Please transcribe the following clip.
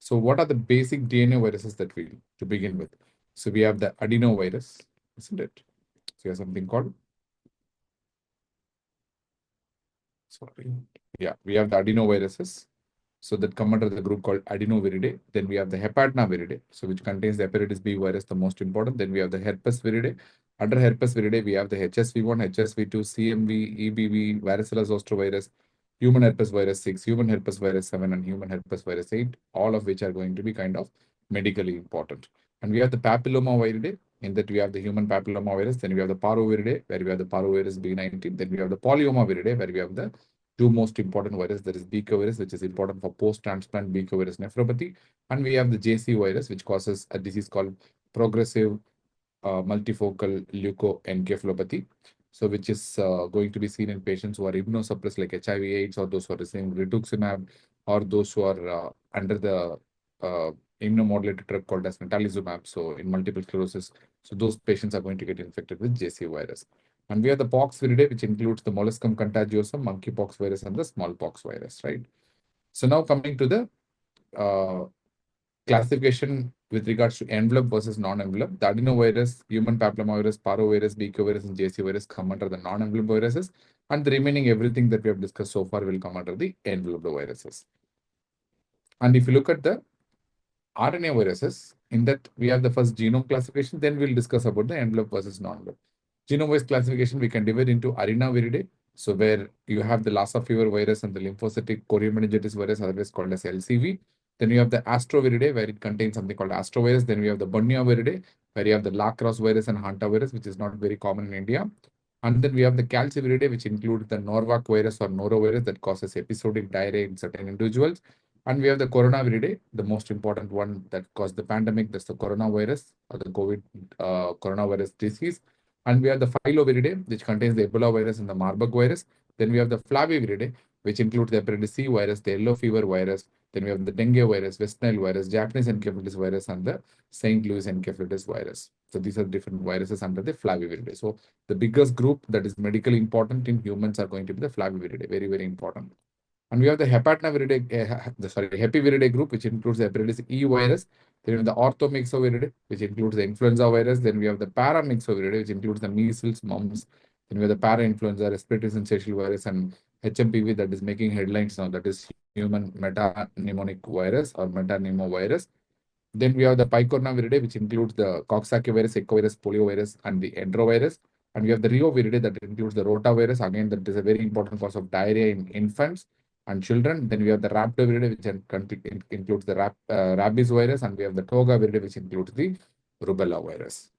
So what are the basic DNA viruses that to begin with? So we have the adenovirus, isn't it? So we have something called, we have the adenoviruses. So that come under the group called Adenoviridae. Then we have the Hepatnaviridae, so which contains the hepatitis B virus, the most important. Then we have the Herpesviridae. Under Herpesviridae, we have the HSV1, HSV2, CMV, EBV, varicella zoster virus, human herpes virus 6, human herpes virus 7, and human herpes virus 8, all of which are going to be kind of medically important. And we have the Papillomaviridae, in that we have the human papillomavirus. Then we have the Parvoviridae, where we have the parvovirus B19. Then we have the Polyomaviridae, where we have the two most important viruses, that is Zika virus, which is important for post-transplant Zika virus nephropathy. And we have the JC virus, which causes a disease called progressive multifocal leukoencephalopathy. So which is going to be seen in patients who are immunosuppressed like HIV/AIDS, or those who are receiving rituximab, or those who are under the immunomodulator drug called as natalizumab. So in multiple sclerosis, so those patients are going to get infected with JC virus. And we have the Poxviridae, which includes the molluscum contagiosum, monkeypox virus, and the smallpox virus, right? So now coming to the classification with regards to envelope versus non-envelope, the adenovirus, human papillomavirus, parvovirus, Zika virus, and JC virus come under the non-envelope viruses, and the remaining everything that we have discussed so far will come under the envelope viruses. And if you look at the RNA viruses, in that we have the first genome classification, then we'll discuss about the envelope versus non-envelope. Genome-wise classification, we can divide into Adenoviridae, so where you have the Lassa fever virus and the lymphocytic choriomeningitis virus, otherwise called as LCV. Then you have the Astroviridae, where it contains something called astrovirus. Then we have the Borneoviridae, where you have the Lacrosse virus and hantavirus, which is not very common in India. And then we have the Calciviridae, which include the Norwalk virus or norovirus that causes episodic diarrhea in certain individuals. And we have the Coronaviridae, the most important one that caused the pandemic. That's the coronavirus or the COVID coronavirus disease. And we have the Filoviridae, which contains the Ebola virus and the Marburg virus. Then we have the Flaviviridae, which includes the hepatitis C virus, the yellow fever virus. Then we have the Dengue virus, West Nile virus, Japanese encephalitis virus, and the St. Louis encephalitis virus. So these are different viruses under the Flaviviridae. So the biggest group that is medically important in humans are going to be the Flaviviridae, very, very important. And we have the Hepiviridae group, which includes the hepatitis E virus. Then we have the Orthomyxoviridae, which includes the influenza virus. Then we have the Paramyxoviridae, which includes the measles, mumps. Then we have the para-influenza, respiratory syncytial virus, and HMPV that is making headlines now, that is human metapneumonic virus or metapneumovirus. Then we have the Picornaviridae, which includes the Coxsackie echovirus, poliovirus, and the enterovirus. And we have the Rioviridae that includes the rotavirus. Again, that is a very important cause of diarrhea in infants and children. Then we have the Rhabdoviridae, which includes the Rabies virus, and we have the Togaviridae, which includes the rubella virus.